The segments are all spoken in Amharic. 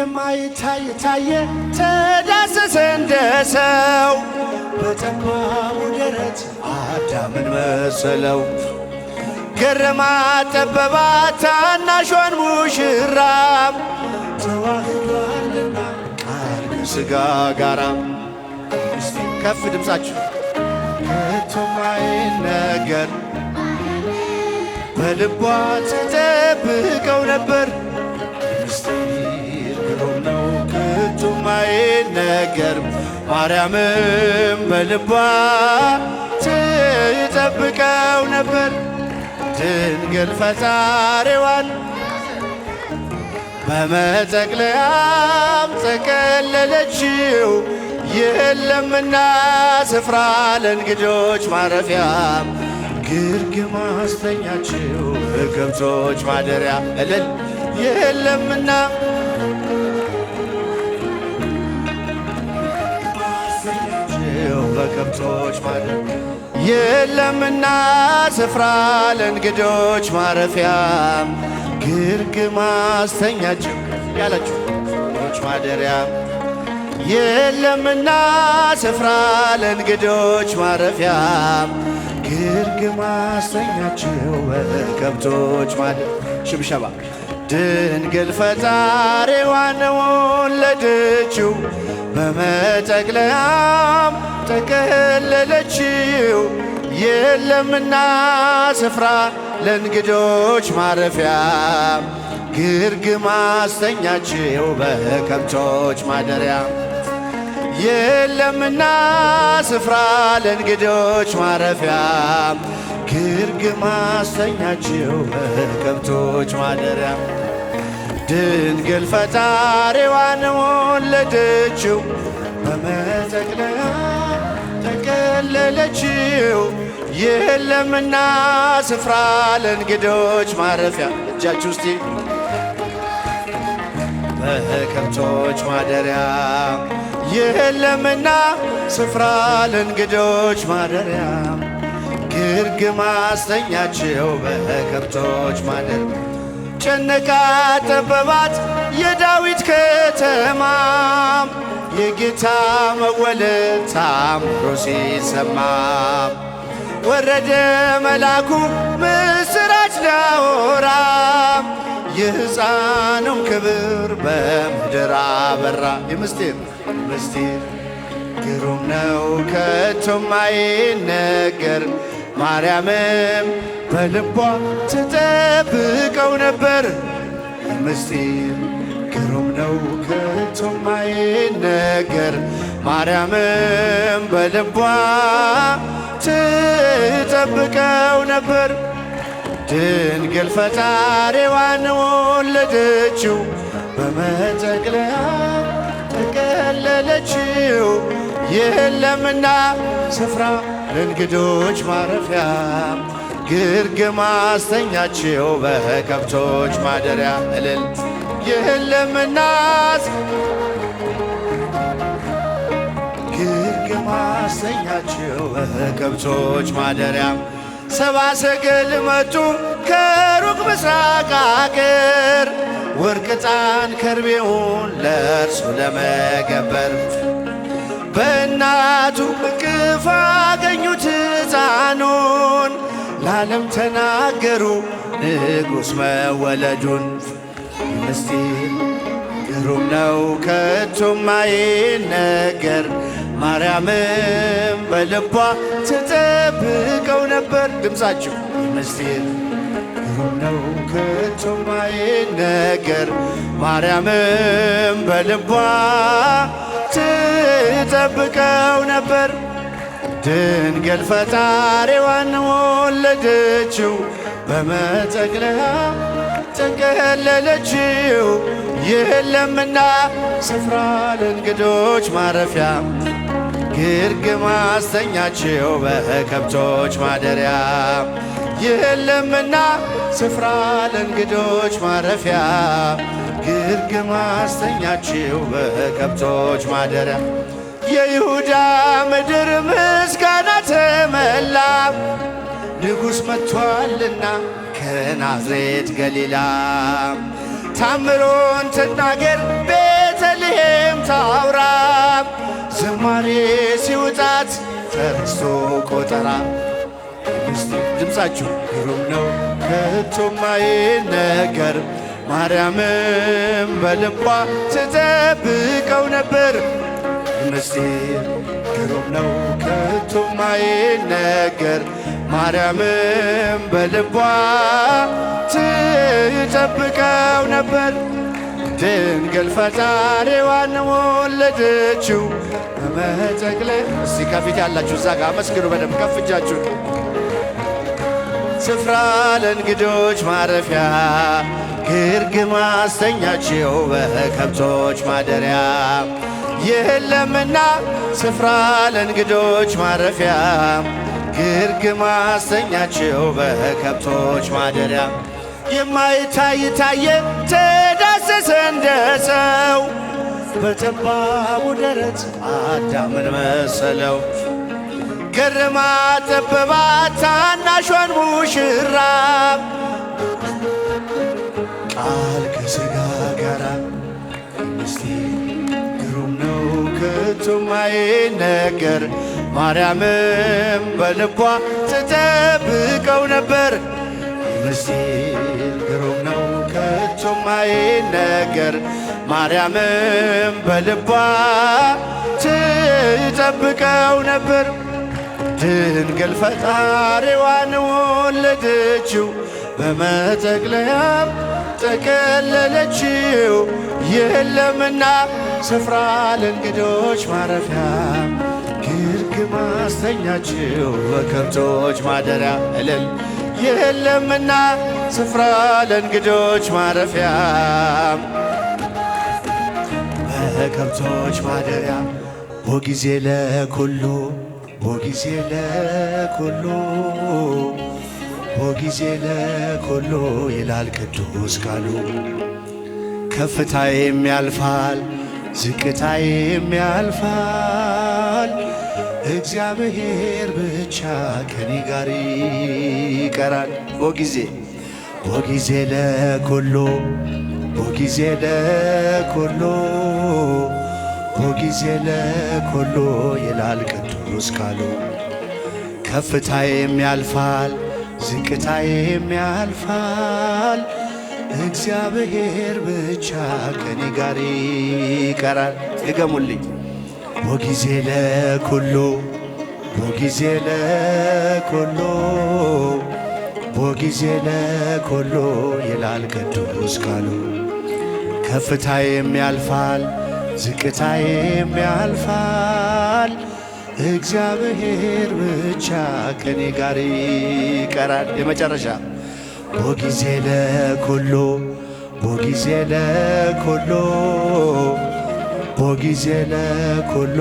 የማይታይ ታየ ተዳሰሰ እንደ ሰው በጠባቡ ደረት አዳምን መሰለው። ገረማት ጠበባት ታናሿን ሙሽራ ተዋህዷልና ቃል ከሥጋ ጋራ። እስቲ ከፍ ድምፃችሁ ከቶ ማይነገር በልቧ ተጠብቀው ነበር። ምስጢር ግሩም ነው ከቶ ማይነገር ማርያምም በልቧ ተጠብቀው ነበር። ድንግል ፈጣሪዋን በመጠቅለያም ጠቀለለችው። የለምና ስፍራ ለእንግዶች ማረፊያ ግርግም አስተኛችው በከብቶች ማደሪያ እልል የለምና በከብቶች ማደሪያ የለምና ስፍራ ለእንግዶች ማረፊያ ግርግም አስተኛችው ያለችው በከብቶች ማደሪያ የለምና ስፍራ ለእንግዶች ማረፊያ ግርግም አስተኛችው በከብቶች ማደሪያ። ሽብሸባ ድንግል ፈጣሪዋን ወለደችው በመጠቅለያም ጠቀለለችው። የለምና ስፍራ ለእንግዶች ማረፊያ ግርግም አስተኛችው በከብቶች ማደሪያ የለምና ስፍራ ለእንግዶች ማረፊያ ግርግም አስተኛችው በከብቶች ማደሪያ። ድንግል ፈጣሪዋን ወለደችው በመጠቅለያ ጠቀለለችው። የለምና ስፍራ ለእንግዶች ማረፊያ እጃችሁ ውስጥ በከብቶች ማደሪያ የለምና ስፍራ ለእንግዶች ማደሪያ ግርግም አስተኛችው በከብቶች ማደሪያ። ጨነቃት ጠበባት የዳዊት ከተማ የጌታ መወለድ ታምሮ ሲሰማ ወረደ መልአኩ ምስራች ሊያወራ የሕፃኑም ክብር በምድር አበራ። የምስጢር ግሩም ነው ከቶ ማይነገር ማርያምም በልቧ ተጠብቀው ነበር። ምስጢር ግሩም ነው ከቶ ማይነገር ማርያምም በልቧ ተጠብቀው ነበር። ድንግል ፈጣሪዋን ወለደችው በመጠቅለያ ጠቀለለችው። የለምና ስፍራ ለእንግዶች ማረፊያ ግርግም አስተኛችው በከብቶች ማደሪያ እልል የለምና ግርግም አስተኛችው በከብቶች ማደሪያ። ሰብአ ሰገል መጡ ከሩቅ ምስራቅ አገር ወርቅ ዕጣን ከርቤውን ለእርሱ ለመገበር በእናቱ እቅፍ አገኙት ሕፃኑን ለዓለም ተናገሩ ንጉሥ መወለዱን። ምስጢር ግሩም ነው ከቶ ማይነገር ማርያምም በልቧ ተጠብቀው ነበር። ድምፃችሁ ምስጢር ግሩም ነው ከቶ ማይነገር ማርያምም በልቧ ተጠብቀው ነበር። ድንግል ፈጣሪዋን ወለደችው በመጠቅለያ ጠቀለለችው። የለምና ስፍራ ለእንግዶች ማረፊያ ግርግም አስተኛችው በከብቶች ማደሪያ የለምና ስፍራ ለእንግዶች ማረፊያ ግርግም አስተኛችው በከብቶች ማደሪያ። የይሁዳ ምድር ምስጋና ተመላ ንጉሥ መጥቷልና ከናዝሬት ገሊላ ታምሮን ትናገር ተረስቶ ቆጠራ ድምፃችሁ ግሩም ነው ከቶም አይነገር ማርያምም በልቧ ትጠብቀው ነበር። ምስጢር ግሩም ነው ከቶም አይነገር ማርያምም በልቧ ትጠብቀው ነበር። ድንግል ፈጣሪዋን ወለደችው በመጠቅለል። እስቲ ከፊት ያላችሁ እዛ ጋር አመስግኑ በደንብ ከፍ እጃችሁን። ስፍራ ለእንግዶች ማረፊያ ግርግም አስተኛችው በከብቶች ማደሪያ የለምና ስፍራ ለእንግዶች ማረፊያ ግርግም አስተኛችው በከብቶች ማደሪያ የማይታይ ታየ ተዳሰሰ እንደ ሰው በጠባቡ ደረት አዳምን መሰለው። ገረማት ጠበባት ታናሿን ሙሽራ ቃል ከሥጋ ጋራ ምስጢር ግሩም ነው ከቶም አይነገር ማርያምም በልቧ ትጠብቀው ነበር። ምስጢር ግሩም ነው ከቶም አይነገር ማርያምም በልቧ ትጠብቀው ነበር። ድንግል ፈጣሪዋን ወለደችው በመጠቅለያም ጠቀለለችው የለምና ስፍራ ለእንግዶች ማረፊያ ግርግም አስተኛችው በከብቶች ማደሪያ እልል የለምና ስፍራ ለእንግዶች ማረፊያ በከብቶች ማደሪያ ቦጊዜ ለኩሉ ቦጊዜ ለኩሉ ቦጊዜ ለኩሉ ይላል ቅዱስ ቃሉ። ከፍታዬም ያልፋል ዝቅታዬም ያልፋል እግዚአብሔር ብቻ ከኔ ጋር ይቀራል። ቦጊዜ ቦጊዜ ለኩሉ ቦጊዜ ለኩሉ ቦጊዜ ለኩሉ ይላል ቅዱስ ቃሉ። ከፍታዬም ያልፋል ዝቅታዬም ያልፋል እግዚአብሔር ብቻ ከኔ ጋር ይቀራል። ድገሙልኝ። ቦጊዜ ለኩሉ ቦጊዜ ለኩሉ ቦጊዜ ለኩሉ ይላል ቅዱስ ቃሉ። ከፍታዬም ያልፋል ዝቅታዬም ያልፋል እግዚአብሔር ብቻ ከኔ ጋር ይቀራል። የመጨረሻ ቦጊዜ ለኩሉ ቦጊዜ ለኩሉ ቦጊዜ ለኩሉ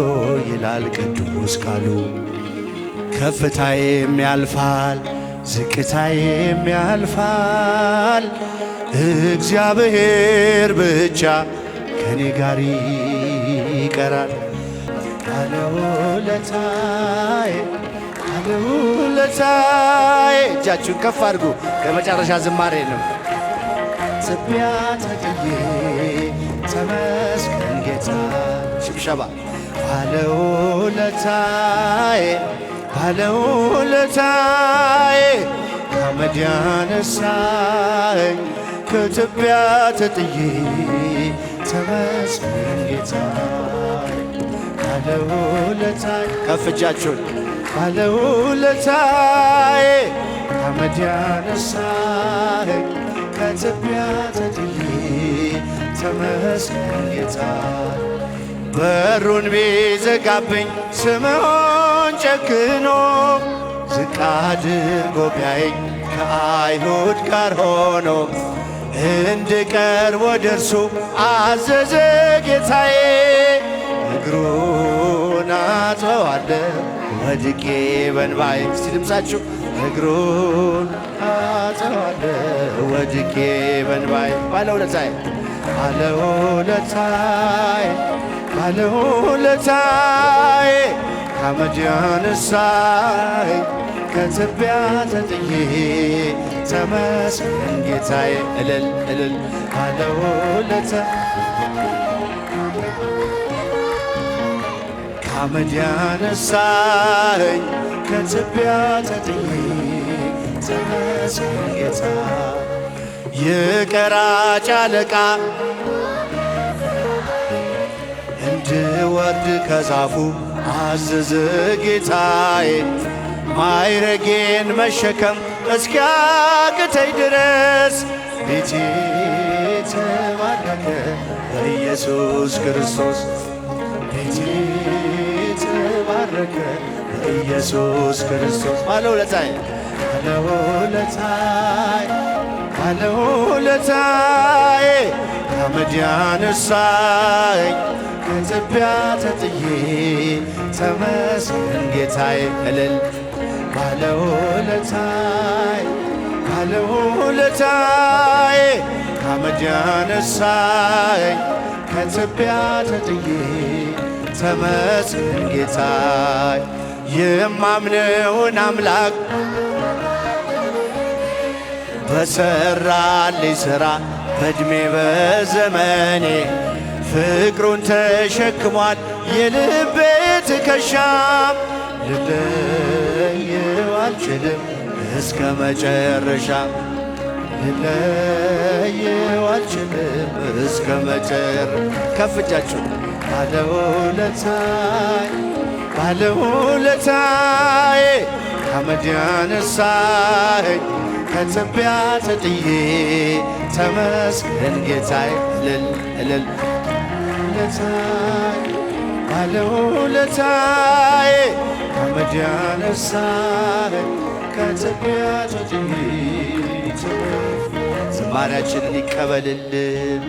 ይላል ቅዱስ ቃሉ። ከፍታዬም ያልፋል ዝቅታዬም ያልፋል እግዚአብሔር ብቻ ከኔ ጋር ይቀራል። ባለውለታዬ ባለውለታዬ እጃችሁን ከፍ አድርጉ። ከመጨረሻ ዝማሬ ነው። ትቢያ ተጥዬ ተመስገን ጌታ ሽብሸባ ባለውለታዬ ባለውለታዬ ከአመድ ያነሳኝ ከትቢያ ተጥዬ ተመስገን ጌታ ባለውለታዬ ከፍ እጃችሁን ባለውለታዬ ከአመድ ያነሳኝ ከትቢያ ተጥዬ ተመስገን ጌታ በሩን ቢዘጋብኝ ስምዖን ጨክኖ ዝቅ አድርጎ ቢያየኝ ከአይሁድ ጋር ሆኖ እንድቀርብ ወደ እርሱ አዘዘ ጌታዬ። እግሩን አጥበዋለሁ ወድቄ በእንባዬ። እስቲ ድምፃችሁ እግሩን አጥበዋለሁ ወድቄ በእንባዬ። ባለውለታዬ ባለውለታዬ ባለውለታዬ ከአመድ ያነሳኝ ከትቢያ ተጥዬ ተመስገን ጌታዬ። እልል እልል ባለውለታ ከአመድ ያነሳኸኝ ከትቢያ ተጥዬ ተመስገን ጌታ። የቀራጭ አለቃ እንድወርድ ከዛፉ አዘዘ ጌታዬ። ማይረጌን መሸከም እስኪያቅተኝ ድረስ ቤቴ ተባረከ በኢየሱስ ክርስቶስ። ቤቴ ተባረከ በኢየሱስ ክርስቶስ። ባለውለታዬ ባለውለታዬ ባለውለታዬ ከአመድ ያነሳኸኝ ከትቢያ ተጥዬ ተመስገን ጌታዬ። እልል ባለውለታዬ ባለውለታዬ ከአመድ ያነሳኸኝ ከትቢያ ተጥዬ ተመስገን ጌታዬ። የማምነውን አምላክ በሠራልኝ ሥራ በዕድሜ በዘመኔ ፍቅሩን ተሸክሟል የልቤ ትከሻም። ልለየው አልችልም እስከ መጨረሻ ልለየው አልችልም እስከ መጨረሻ። ከፍ እጃችሁ ባለውለታዬ ባለውለታዬ ከአመድ ያነሳኸኝ ከትቢያ ተጥዬ ተመስገን ጌታዬ። እልል እልል ባለውለታዬ ከአመድ ያነሳኸኝ ከትቢያ ተጥዬ ዝማሬያችንን ይቀበልልን።